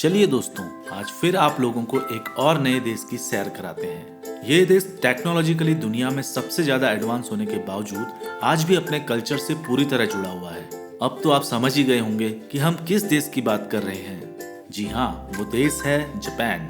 चलिए दोस्तों, आज फिर आप लोगों को एक और नए देश की सैर कराते हैं। ये देश टेक्नोलॉजिकली दुनिया में सबसे ज्यादा एडवांस होने के बावजूद आज भी अपने कल्चर से पूरी तरह जुड़ा हुआ है। अब तो आप समझ ही गए होंगे कि हम किस देश की बात कर रहे हैं। जी हाँ, वो देश है जापान।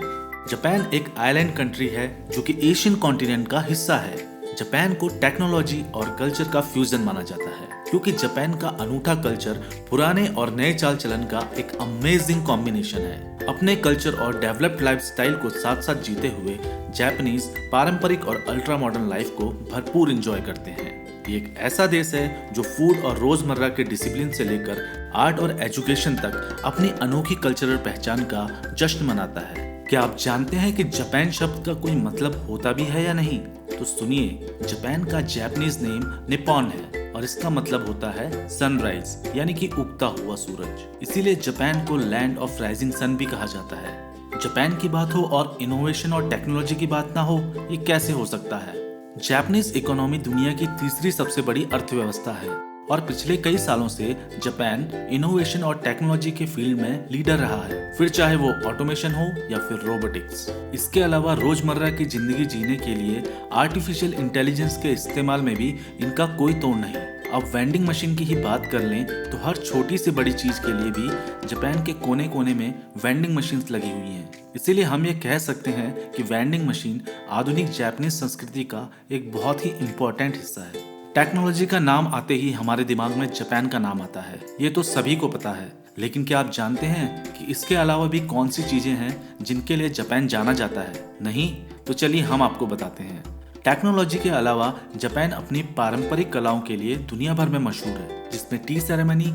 जापान एक आइलैंड कंट्री है जो कि एशियन कॉन्टिनेंट का हिस्सा है। जापान को टेक्नोलॉजी और कल्चर का फ्यूजन माना जाता है क्योंकि जापान का अनूठा कल्चर पुराने और नए चाल चलन का एक अमेजिंग कॉम्बिनेशन है। अपने कल्चर और डेवलप्ड लाइफस्टाइल को साथ साथ जीते हुए जापानीज पारंपरिक और अल्ट्रा मॉडर्न लाइफ को भरपूर एंजॉय करते हैं। ये एक ऐसा देश है जो फूड और रोजमर्रा के डिसिप्लिन से लेकर आर्ट और एजुकेशन तक अपनी अनोखी कल्चरल पहचान का जश्न मनाता है। क्या आप जानते हैं कि जापान शब्द का कोई मतलब होता भी है या नहीं? तो सुनिए, जापान का जापानीज नेम निप्पॉन है और इसका मतलब होता है सनराइज यानी कि उगता हुआ सूरज। इसीलिए जापान को लैंड ऑफ राइजिंग सन भी कहा जाता है। जापान की बात हो और इनोवेशन और टेक्नोलॉजी की बात ना हो, ये कैसे हो सकता है? जापानीज इकोनॉमी दुनिया की तीसरी सबसे बड़ी अर्थव्यवस्था है और पिछले कई सालों से जापान इनोवेशन और टेक्नोलॉजी के फील्ड में लीडर रहा है, फिर चाहे वो ऑटोमेशन हो या फिर रोबोटिक्स। इसके अलावा रोजमर्रा की जिंदगी जीने के लिए आर्टिफिशियल इंटेलिजेंस के इस्तेमाल में भी इनका कोई तोड़ नहीं। अब वेंडिंग मशीन की ही बात कर लें तो हर छोटी से बड़ी चीज के लिए भी जापान के कोने कोने में वेंडिंग मशीन्स लगी हुई हैं। इसीलिए हम ये कह सकते हैं कि वेंडिंग मशीन आधुनिक जापानीज संस्कृति का एक बहुत ही इम्पोर्टेंट हिस्सा है। टेक्नोलॉजी का नाम आते ही हमारे दिमाग में जापान का नाम आता है, ये तो सभी को पता है। लेकिन क्या आप जानते हैं कि इसके अलावा भी कौन सी चीजें हैं जिनके लिए जापान जाना जाता है? नहीं? तो चलिए हम आपको बताते हैं। टेक्नोलॉजी के अलावा जापान अपनी पारंपरिक कलाओं के लिए दुनिया भर में मशहूर है, जिसमें टी सेरेमनी,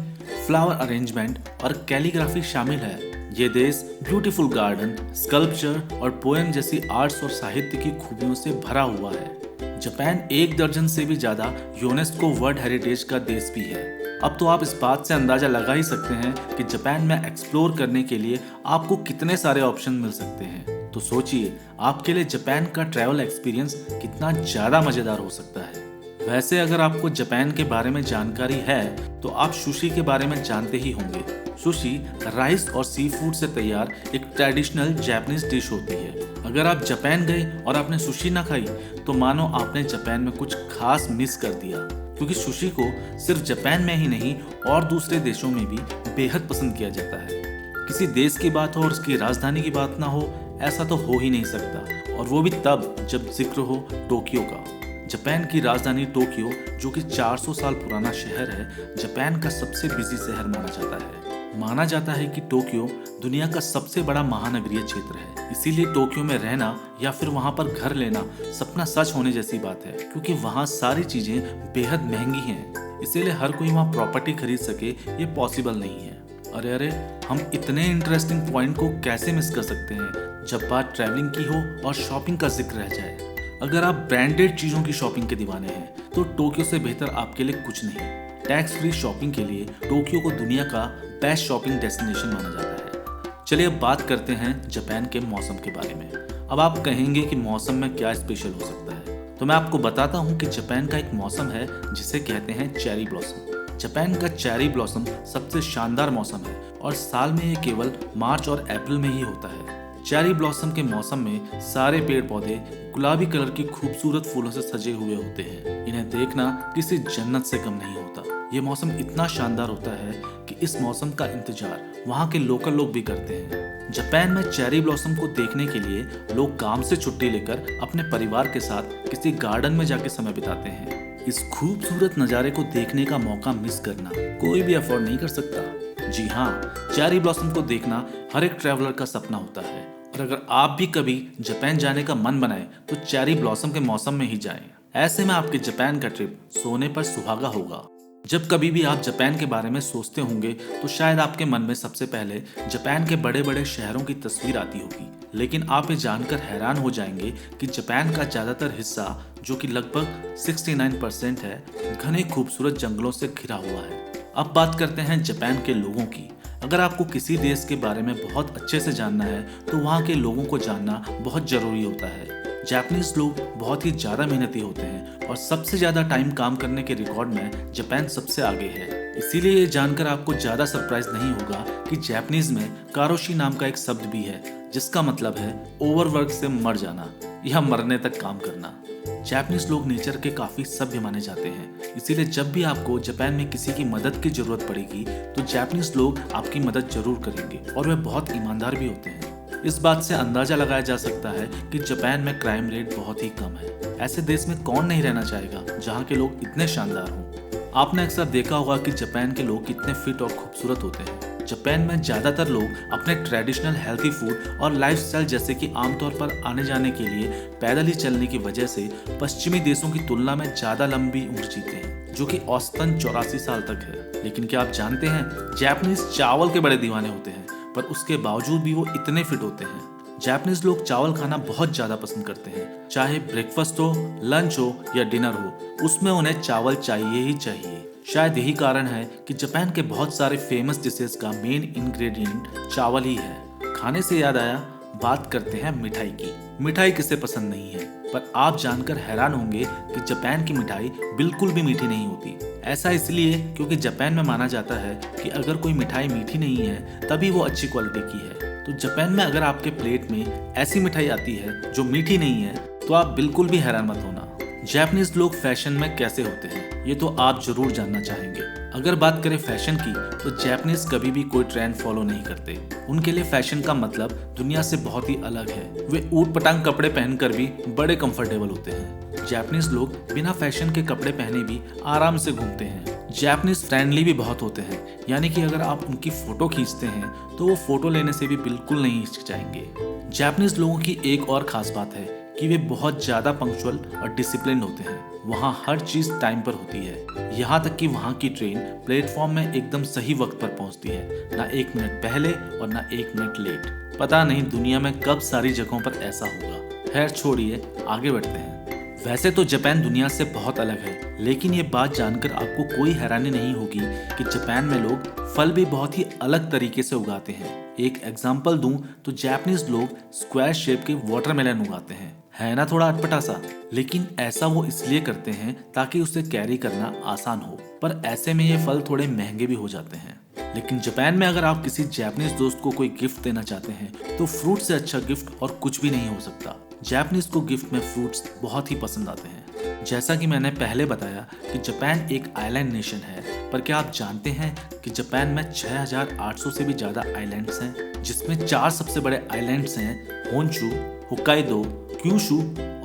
फ्लावर अरेंजमेंट और कैलीग्राफी शामिल है। ये देश ब्यूटीफुल गार्डन, स्कल्पचर और पोएम जैसी आर्ट्स और साहित्य की खूबियों से भरा हुआ है। जापान 1 दर्जन से भी ज्यादा यूनेस्को वर्ल्ड हेरिटेज का देश भी है। अब तो आप इस बात से अंदाजा लगा ही सकते हैं कि जापान में एक्सप्लोर करने के लिए आपको कितने सारे ऑप्शन मिल सकते हैं। तो सोचिए, आपके लिए जापान का ट्रैवल एक्सपीरियंस कितना ज्यादा मजेदार हो सकता है। वैसे अगर आपको जापान के बारे में जानकारी है तो आप सुशी के बारे में जानते ही होंगे। सुशी राइस और सी फूड से तैयार एक ट्रेडिशनल जापानीज डिश होती है। अगर आप जापान गए और आपने सुशी ना खाई तो मानो आपने जापान में कुछ खास मिस कर दिया, क्योंकि सुशी को सिर्फ जापान में ही नहीं और दूसरे देशों में भी बेहद पसंद किया जाता है। किसी देश की बात हो और उसकी राजधानी की बात ना हो, ऐसा तो हो ही नहीं सकता, और वो भी तब जब जिक्र हो टोक्यो का। जापान की राजधानी टोक्यो, जो कि 400 साल पुराना शहर है, जापान का सबसे बिजी शहर माना जाता है। माना जाता है कि टोक्यो दुनिया का सबसे बड़ा महानगरीय क्षेत्र है। इसीलिए टोक्यो में रहना या फिर वहां पर घर लेना सपना सच होने जैसी बात है, क्योंकि वहां सारी चीजें बेहद महंगी हैं। इसीलिए हर कोई वहां प्रॉपर्टी खरीद सके ये पॉसिबल नहीं है। अरे हम इतने इंटरेस्टिंग पॉइंट को कैसे मिस कर सकते हैं जब बात ट्रैवलिंग की हो और शॉपिंग का जिक्र रह जाए। अगर आप ब्रांडेड चीजों की शॉपिंग के दीवाने हैं तो टोक्यो से बेहतर आपके लिए कुछ नहीं। टैक्स फ्री शॉपिंग के लिए टोक्यो को दुनिया का बेस्ट शॉपिंग डेस्टिनेशन माना जाता है। चलिए अब बात करते हैं जापान के मौसम के बारे में। अब आप कहेंगे कि मौसम में क्या स्पेशल हो सकता है, तो मैं आपको बताता हूँ कि जापान का एक मौसम है जिसे कहते हैं चेरी ब्लॉसम। जापान का चेरी ब्लॉसम सबसे शानदार मौसम है और साल में ये केवल मार्च और अप्रैल में ही होता है। चेरी ब्लॉसम के मौसम में सारे पेड़ पौधे गुलाबी कलर की खूबसूरत फूलों से सजे हुए होते हैं। इन्हें देखना किसी जन्नत से कम नहीं होता। ये मौसम इतना शानदार होता है कि इस मौसम का इंतजार वहाँ के लोकल लोग भी करते हैं। जापान में चेरी ब्लॉसम को देखने के लिए लोग काम से छुट्टी लेकर अपने परिवार के साथ किसी गार्डन में जाके समय बिताते हैं। इस खूबसूरत नज़ारे को देखने का मौका मिस करना कोई भी अफोर्ड नहीं कर सकता। जी हाँ, चेरी ब्लॉसम को देखना हर एक ट्रैवलर का सपना होता है। और अगर आप भी कभी जापान जाने का मन बनाए तो चेरी ब्लॉसम के मौसम में ही जाएं। ऐसे में आपके जापान का ट्रिप सोने पर सुहागा होगा। जब कभी भी आप जापान के बारे में सोचते होंगे तो शायद आपके मन में सबसे पहले जापान के बड़े बड़े शहरों की तस्वीर आती होगी। लेकिन आप ये जानकर हैरान हो जाएंगे कि जापान का ज्यादातर हिस्सा, जो कि लगभग 69% है, घने खूबसूरत जंगलों से घिरा हुआ है। अब बात करते हैं जापान के लोगों की। अगर आपको किसी देश के बारे में बहुत अच्छे से जानना है तो वहाँ के लोगों को जानना बहुत जरूरी होता है। जापानीज लोग बहुत ही ज़्यादा मेहनती होते हैं और सबसे ज़्यादा टाइम काम करने के रिकॉर्ड में जापान सबसे आगे है। इसीलिए ये जानकर आपको ज्यादा सरप्राइज नहीं होगा कि जापानीज में कारोशी नाम का एक शब्द भी है, जिसका मतलब है ओवरवर्क से मर जाना या मरने तक काम करना। जापानीज लोग नेचर के काफी सभ्य माने जाते हैं, इसीलिए जब भी आपको जापान में किसी की मदद की जरूरत पड़ेगी तो जापानीज लोग आपकी मदद जरूर करेंगे और वे बहुत ईमानदार भी होते हैं। इस बात से अंदाजा लगाया जा सकता है कि जापान में क्राइम रेट बहुत ही कम है। ऐसे देश में कौन नहीं रहना चाहेगा जहाँ के लोग इतने शानदार हों। आपने अक्सर देखा होगा कि जापान के लोग कितने फिट और खूबसूरत होते हैं। जापान में ज्यादातर लोग अपने ट्रेडिशनल हेल्थी फूड और लाइफस्टाइल जैसे कि आमतौर पर आने जाने के लिए पैदल ही चलने की वजह से पश्चिमी देशों की तुलना में ज्यादा लंबी उम्र जीते हैं, जो कि औसतन 84 साल तक है। लेकिन क्या आप जानते हैं, जापानीज चावल के बड़े दीवाने होते हैं, पर उसके बावजूद भी वो इतने फिट होते हैं। जापानीज लोग चावल खाना बहुत ज्यादा पसंद करते हैं, चाहे ब्रेकफास्ट हो, लंच हो या डिनर हो, उसमें उन्हें चावल चाहिए ही चाहिए। शायद यही कारण है कि जापान के बहुत सारे फेमस डिशेस का मेन इंग्रेडिएंट चावल ही है। खाने से याद आया, बात करते हैं मिठाई की। मिठाई किसे पसंद नहीं है, पर आप जानकर हैरान होंगे कि जापान की मिठाई बिल्कुल भी मीठी नहीं होती। ऐसा इसलिए क्योंकि जापान में माना जाता है कि अगर कोई मिठाई मीठी नहीं है तभी वो अच्छी क्वालिटी की है। तो जापान में अगर आपके प्लेट में ऐसी मिठाई आती है जो मीठी नहीं है तो आप बिल्कुल भी हैरान मत होना। जापानीज लोग फैशन में कैसे होते हैं, ये तो आप जरूर जानना चाहेंगे। अगर बात करें फैशन की, तो जापानीज कभी भी कोई ट्रेंड फॉलो नहीं करते। उनके लिए फैशन का मतलब दुनिया से बहुत ही अलग है। वे ऊट पटांग कपड़े पहनकर भी बड़े कंफर्टेबल होते हैं। जापानीज लोग बिना फैशन के कपड़े पहने भी आराम से घूमते हैं। जापानीज फ्रेंडली भी बहुत होते हैं, यानी कि अगर आप उनकी फोटो खींचते हैं तो वो फोटो लेने से भी बिल्कुल नहीं हिचकिचाएंगे। जापानीज लोगों की एक और खास बात है कि वे बहुत ज्यादा पंक्चुअल और डिसिप्लिन होते हैं। वहाँ हर चीज टाइम पर होती है, यहाँ तक कि वहाँ की ट्रेन प्लेटफॉर्म में एकदम सही वक्त पर पहुँचती है, ना 1 मिनट पहले और ना 1 मिनट लेट। पता नहीं दुनिया में कब सारी जगहों पर ऐसा होगा। खैर छोड़िए, आगे बढ़ते हैं। वैसे तो जापान दुनिया से बहुत अलग है, लेकिन ये बात जानकर आपको कोई हैरानी नहीं होगी कि जापान में लोग फल भी बहुत ही अलग तरीके से उगाते हैं। एक एग्जांपल दूं तो जापानीज लोग स्क्वायर शेप के वाटरमेलन उगाते हैं। है ना थोड़ा अटपटा सा, लेकिन ऐसा वो इसलिए करते हैं ताकि उसे कैरी करना आसान हो। पर ऐसे में ये फल थोड़े महंगे भी हो जाते हैं। लेकिन जापान में अगर आप किसी जापानीज दोस्त को कोई गिफ्ट देना चाहते हैं तो फ्रूट से अच्छा गिफ्ट और कुछ भी नहीं हो सकता। जापानीज को गिफ्ट में फ्रूट्स बहुत ही पसंद आते हैं। जैसा कि मैंने पहले बताया कि जापान एक आइलैंड नेशन है, पर क्या आप जानते हैं कि जापान में 6800 से भी ज्यादा आइलैंड्स हैं, जिसमें 4 सबसे बड़े आइलैंड्स हैं होन्शु, होक्काइडो, क्यूशु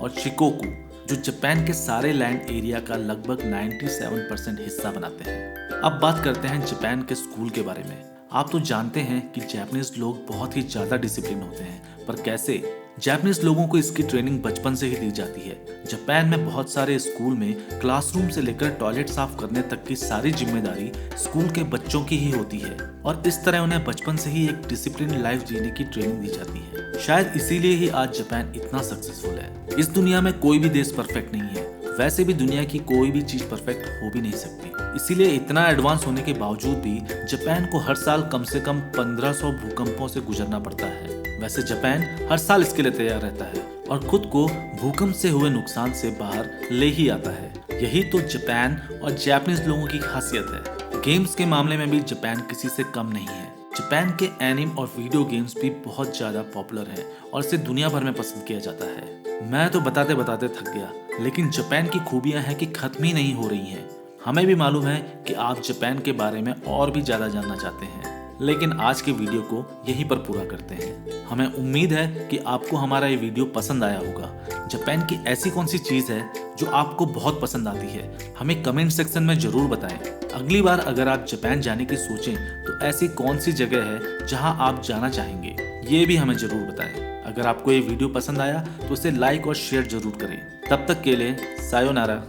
और शिकोकू, जो जापान के सारे लैंड एरिया का लगभग 97% हिस्सा बनाते हैं। अब बात करते हैं जापान के स्कूल के बारे में। आप तो जानते हैं कि जापानीज लोग बहुत ही ज्यादा डिसिप्लिन होते हैं, पर कैसे? जापानीज लोगों को इसकी ट्रेनिंग बचपन से ही दी जाती है। जापान में बहुत सारे स्कूल में क्लासरूम से लेकर टॉयलेट साफ करने तक की सारी जिम्मेदारी स्कूल के बच्चों की ही होती है, और इस तरह उन्हें बचपन से ही एक डिसिप्लिन लाइफ जीने की ट्रेनिंग दी जाती है। शायद इसीलिए ही आज जापान इतना सक्सेसफुल है। इस दुनिया में कोई भी देश परफेक्ट नहीं है, वैसे भी दुनिया की कोई भी चीज परफेक्ट हो भी नहीं सकती। इसीलिए इतना एडवांस होने के बावजूद भी जापान को हर साल कम से कम 1500 भूकंपों से गुजरना पड़ता है। वैसे जापान हर साल इसके लिए तैयार रहता है और खुद को भूकंप से हुए नुकसान से बाहर ले ही आता है। यही तो जापान और जापानीज लोगों की खासियत है। गेम्स के मामले में भी जापान किसी से कम नहीं है। जापान के एनिम और वीडियो गेम्स भी बहुत ज्यादा पॉपुलर हैं और इसे दुनिया भर में पसंद किया जाता है। मैं तो बताते बताते थक गया, लेकिन जापान की खूबियां हैं कि खत्म ही नहीं हो रही हैं। हमें भी मालूम है कि आप जापान के बारे में और भी ज्यादा जानना चाहते हैं, लेकिन आज के वीडियो को यहीं पर पूरा करते हैं। हमें उम्मीद है कि आपको हमारा ये वीडियो पसंद आया होगा। जापान की ऐसी कौन सी चीज़ है जो आपको बहुत पसंद आती है, हमें कमेंट सेक्शन में जरूर बताएं। अगली बार अगर आप जापान जाने की सोचें तो ऐसी कौन सी जगह है जहां आप जाना चाहेंगे, ये भी हमें जरूर बताएं। अगर आपको ये वीडियो पसंद आया तो उसे लाइक और शेयर जरूर करें। तब तक के लिए सायोनारा।